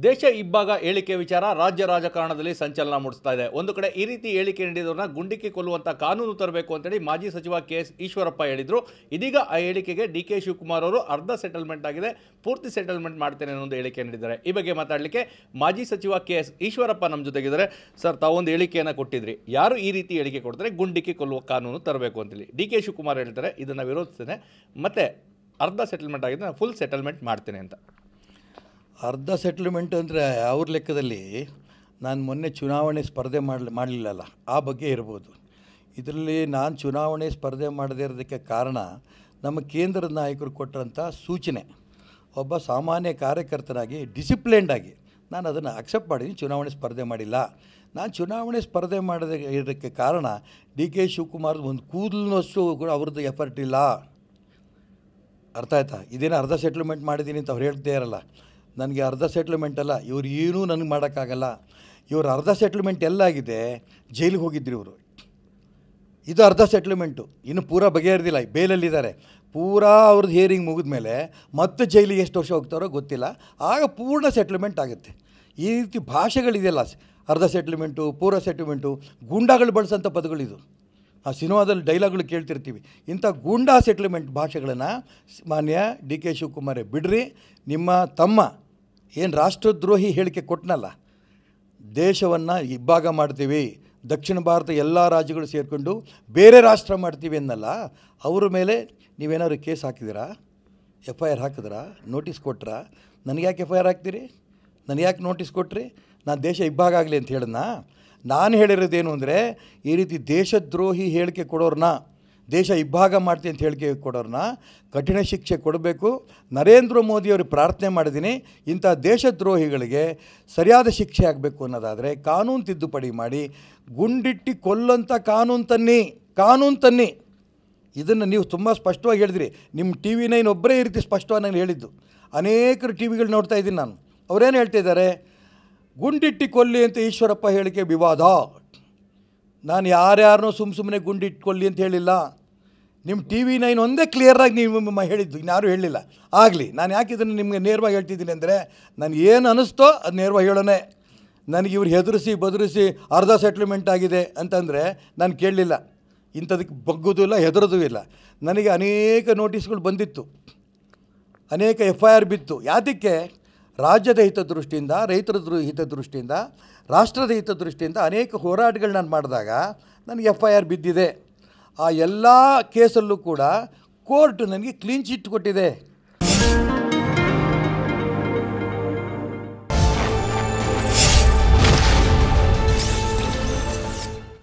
ದೇಶ ಇಬ್ಬಾಗ ಹೇಳಿಕೆ ವಿಚಾರ ರಾಜ್ಯ ರಾಜಕಾರಣದಲ್ಲಿ ಸಂಚಲನ ಮೂಡಿಸ್ತಾ ಇದೆ. ಒಂದು ಕಡೆ ಈ ರೀತಿ ಹೇಳಿಕೆ ನೀಡಿದವರನ್ನ ಗುಂಡಿಕ್ಕಿ ಕೊಲ್ಲುವಂತ ಕಾನೂನು ತರಬೇಕು ಅಂತೇಳಿ ಮಾಜಿ ಸಚಿವ ಕೆ.ಎಸ್. ಈಶ್ವರಪ್ಪ ಹೇಳಿದ್ರು. ಇದೀಗ ಆ ಹೇಳಿಕೆಗೆ ಡಿ.ಕೆ. ಶಿವಕುಮಾರ್ ಅವರು ಅರ್ಧ ಸೆಟಲ್ಮೆಂಟ್ ಆಗಿದೆ, ಪೂರ್ತಿ ಸೆಟಲ್ಮೆಂಟ್ ಮಾಡ್ತೇನೆ ಅನ್ನೋ ಒಂದು ಹೇಳಿಕೆ ನೀಡಿದ್ದಾರೆ. ಈ ಬಗ್ಗೆ ಮಾತಾಡಲಿಕ್ಕೆ ಮಾಜಿ ಸಚಿವ ಕೆ.ಎಸ್. ಈಶ್ವರಪ್ಪ ನಮ್ಮ ಜೊತೆಗಿದ್ದಾರೆ. ಸರ್, ತಾವೊಂದು ಹೇಳಿಕೆಯನ್ನು ಕೊಟ್ಟಿದ್ರಿ, ಯಾರು ಈ ರೀತಿ ಹೇಳಿಕೆ ಕೊಡ್ತಾರೆ ಗುಂಡಿಕ್ಕಿ ಕೊಲ್ಲುವ ಕಾನೂನು ತರಬೇಕು ಅಂತೇಳಿ. ಡಿ.ಕೆ. ಶಿವಕುಮಾರ್ ಹೇಳ್ತಾರೆ ಇದನ್ನು ವಿರೋಧಿಸ್ತೇನೆ, ಮತ್ತೆ ಅರ್ಧ ಸೆಟಲ್ಮೆಂಟ್ ಆಗಿದೆ, ನಾನು ಫುಲ್ ಸೆಟಲ್ಮೆಂಟ್ ಮಾಡ್ತೇನೆ ಅಂತ. ಅರ್ಧ ಸೆಟ್ಲ್ಮೆಂಟ್ ಅಂದರೆ ಅವ್ರ ಲೆಕ್ಕದಲ್ಲಿ ನಾನು ಮೊನ್ನೆ ಚುನಾವಣೆ ಸ್ಪರ್ಧೆ ಮಾಡಲಿಲ್ಲಲ್ಲ, ಆ ಬಗ್ಗೆ ಇರ್ಬೋದು. ಇದರಲ್ಲಿ ನಾನು ಚುನಾವಣೆ ಸ್ಪರ್ಧೆ ಮಾಡದೇ ಇರೋದಕ್ಕೆ ಕಾರಣ ನಮ್ಮ ಕೇಂದ್ರದ ನಾಯಕರು ಕೊಟ್ಟಂಥ ಸೂಚನೆ. ಒಬ್ಬ ಸಾಮಾನ್ಯ ಕಾರ್ಯಕರ್ತನಾಗಿ ಡಿಸಿಪ್ಲಿನ್ಡಾಗಿ ನಾನು ಅದನ್ನು ಅಕ್ಸೆಪ್ಟ್ ಮಾಡಿದ್ದೀನಿ. ಚುನಾವಣೆ ಸ್ಪರ್ಧೆ ಮಾಡಿಲ್ಲ. ನಾನು ಚುನಾವಣೆ ಸ್ಪರ್ಧೆ ಮಾಡದೇ ಇರೋದಕ್ಕೆ ಕಾರಣ ಡಿ.ಕೆ. ಶಿವಕುಮಾರ್ ಒಂದು ಕೂದಲಿನಷ್ಟು ಕೂಡ ಅವ್ರದ್ದು ಎಫರ್ಟ್ ಇಲ್ಲ. ಅರ್ಥ ಆಯ್ತಾ? ಇದೇನು ಅರ್ಧ ಸೆಟ್ಲ್ಮೆಂಟ್ ಮಾಡಿದ್ದೀನಿ ಅಂತ ಅವ್ರು ಹೇಳ್ತೇ ಇರಲ್ಲ. ನನಗೆ ಅರ್ಧ ಸೆಟ್ಲ್ಮೆಂಟ್ ಅಲ್ಲ, ಇವ್ರು ಏನೂ ನನಗೆ ಮಾಡೋಕ್ಕಾಗಲ್ಲ. ಇವರು ಅರ್ಧ ಸೆಟ್ಲ್ಮೆಂಟ್ ಎಲ್ಲಾಗಿದೆ, ಜೈಲಿಗೆ ಹೋಗಿದ್ರು ಇವರು. ಇದು ಅರ್ಧ ಸೆಟ್ಲ್ಮೆಂಟು, ಇನ್ನು ಪೂರಾ ಬಗೆಹರಿದಿಲ್ಲ, ಬೇಲಲ್ಲಿದ್ದಾರೆ. ಪೂರಾ ಅವ್ರದ್ದು ಹಿಯರಿಂಗ್ ಮುಗಿದ ಮೇಲೆ ಮತ್ತೆ ಜೈಲಿಗೆ ಎಷ್ಟು ವರ್ಷ ಹೋಗ್ತಾರೋ ಗೊತ್ತಿಲ್ಲ, ಆಗ ಪೂರ್ಣ ಸೆಟ್ಲ್ಮೆಂಟ್ ಆಗುತ್ತೆ. ಈ ರೀತಿ ಭಾಷೆಗಳಿದೆಯಲ್ಲ, ಅರ್ಧ ಸೆಟ್ಲ್ಮೆಂಟು, ಪೂರ ಸೆಟ್ಲ್ಮೆಂಟು, ಗೂಂಡಾಗಳು ಬಳಸೋಂಥ ಪದಗಳಿದು. ಆ ಸಿನಿಮಾದಲ್ಲಿ ಡೈಲಾಗ್ಗಳು ಕೇಳ್ತಿರ್ತೀವಿ. ಇಂಥ ಗೂಂಡಾ ಸೆಟ್ಲ್ಮೆಂಟ್ ಭಾಷೆಗಳನ್ನು ಮಾನ್ಯ ಡಿ.ಕೆ. ಶಿವಕುಮಾರೇ ಬಿಡ್ರಿ. ನಿಮ್ಮ ತಮ್ಮ ಏನು ರಾಷ್ಟ್ರದ್ರೋಹಿ ಹೇಳಿಕೆ ಕೊಟ್ಟನಲ್ಲ, ದೇಶವನ್ನು ಇಬ್ಬಾಗ ಮಾಡ್ತೀವಿ, ದಕ್ಷಿಣ ಭಾರತ ಎಲ್ಲ ರಾಜ್ಯಗಳು ಸೇರಿಕೊಂಡು ಬೇರೆ ರಾಷ್ಟ್ರ ಮಾಡ್ತೀವಿ ಅನ್ನಲ್ಲ, ಅವ್ರ ಮೇಲೆ ನೀವೇನಾದ್ರು ಕೇಸ್ ಹಾಕಿದ್ದೀರಾ? FIR ಹಾಕಿದ್ರಾ? ನೋಟಿಸ್ ಕೊಟ್ರಾ? ನನಗೆ ಯಾಕೆ FIR ಹಾಕ್ತೀರಿ? ನನಗೆ ಯಾಕೆ ನೋಟಿಸ್ ಕೊಟ್ರಿ? ನಾನು ದೇಶ ಇಬ್ಬಾಗ ಆಗಲಿ ಅಂತ ಹೇಳಿದ್ನಾ? ನಾನು ಹೇಳಿರೋದೇನು ಅಂದರೆ, ಈ ರೀತಿ ದೇಶದ್ರೋಹಿ ಹೇಳಿಕೆ ಕೊಡೋರನ್ನ, ದೇಶ ಇಬ್ಬಾಗ ಮಾಡ್ತೀನಿ ಅಂತ ಹೇಳಿಕೆ ಕೊಡೋರನ್ನ ಕಠಿಣ ಶಿಕ್ಷೆ ಕೊಡಬೇಕು. ನರೇಂದ್ರ ಮೋದಿಯವ್ರಿಗೆ ಪ್ರಾರ್ಥನೆ ಮಾಡಿದ್ದೀನಿ, ಇಂಥ ದೇಶದ್ರೋಹಿಗಳಿಗೆ ಸರಿಯಾದ ಶಿಕ್ಷೆ ಆಗಬೇಕು ಅನ್ನೋದಾದರೆ ಕಾನೂನು ತಿದ್ದುಪಡಿ ಮಾಡಿ ಗುಂಡಿಟ್ಟು ಕೊಲ್ಲಂಥ ಕಾನೂನು ತನ್ನಿ. ಇದನ್ನು ನೀವು ತುಂಬ ಸ್ಪಷ್ಟವಾಗಿ ಹೇಳಿದ್ರಿ. ನಿಮ್ಮ TV9 ಒಬ್ಬರೇ ಈ ರೀತಿ ಸ್ಪಷ್ಟವಾಗಿ ನಾನು ಹೇಳಿದ್ದು. ಅನೇಕರು ಟಿವಿಗಳು ನೋಡ್ತಾ ಇದ್ದೀನಿ ನಾನು. ಅವರೇನು ಹೇಳ್ತಿದ್ದಾರೆ? ಗುಂಡಿಟ್ಟು ಕೊಲ್ಲಿ ಅಂತ ಈಶ್ವರಪ್ಪ ಹೇಳಿಕೆ ವಿವಾದ. ನಾನು ಯಾರ್ಯಾರನ್ನೂ ಸುಮ್ಮನೆ ಗುಂಡಿಟ್ಟು ಕೊಲ್ಲಿ ಅಂತ ಹೇಳಿಲ್ಲ. ನಿಮ್ಮ TV9 ಒಂದೇ ಕ್ಲಿಯರಾಗಿ ನೀವು ಹೇಳಿದ್ದು, ಇನ್ಯಾರೂ ಹೇಳಿಲ್ಲ. ಆಗಲಿ, ನಾನು ಯಾಕೆ ಇದನ್ನು ನಿಮಗೆ ನೇರವಾಗಿ ಹೇಳ್ತಿದ್ದೀನಿ ಅಂದರೆ, ನನಗೆ ಏನು ಅನ್ನಿಸ್ತೋ ಅದು ನೇರವಾಗಿ ಹೇಳೋಣ. ನನಗೆ ಇವ್ರು ಹೆದರಿಸಿ ಬದರಿಸಿ ಅರ್ಧ ಸೆಟ್ಲ್ಮೆಂಟ್ ಆಗಿದೆ ಅಂತಂದರೆ ನಾನು ಕೇಳಲಿಲ್ಲ. ಇಂಥದಕ್ಕೆ ಬಗ್ಗೋದು ಇಲ್ಲ, ಹೆದರೋದು ಇಲ್ಲ. ನನಗೆ ಅನೇಕ ನೋಟಿಸ್ಗಳು ಬಂದಿತ್ತು, ಅನೇಕ FIR ಬಿತ್ತು. ಯಾತಕ್ಕೆ? ರಾಜ್ಯದ ಹಿತದೃಷ್ಟಿಯಿಂದ, ರೈತರ ಹಿತದೃಷ್ಟಿಯಿಂದ, ರಾಷ್ಟ್ರದ ಹಿತದೃಷ್ಟಿಯಿಂದ ಅನೇಕ ಹೋರಾಟಗಳು ನಾನು ಮಾಡಿದಾಗ ನನಗೆ FIR ಬಿದ್ದಿದೆ. ಆ ಎಲ್ಲ ಕೇಸಲ್ಲೂ ಕೂಡ ಕೋರ್ಟ್ ನನಗೆ ಕ್ಲೀನ್ ಚಿಟ್ ಕೊಟ್ಟಿದೆ.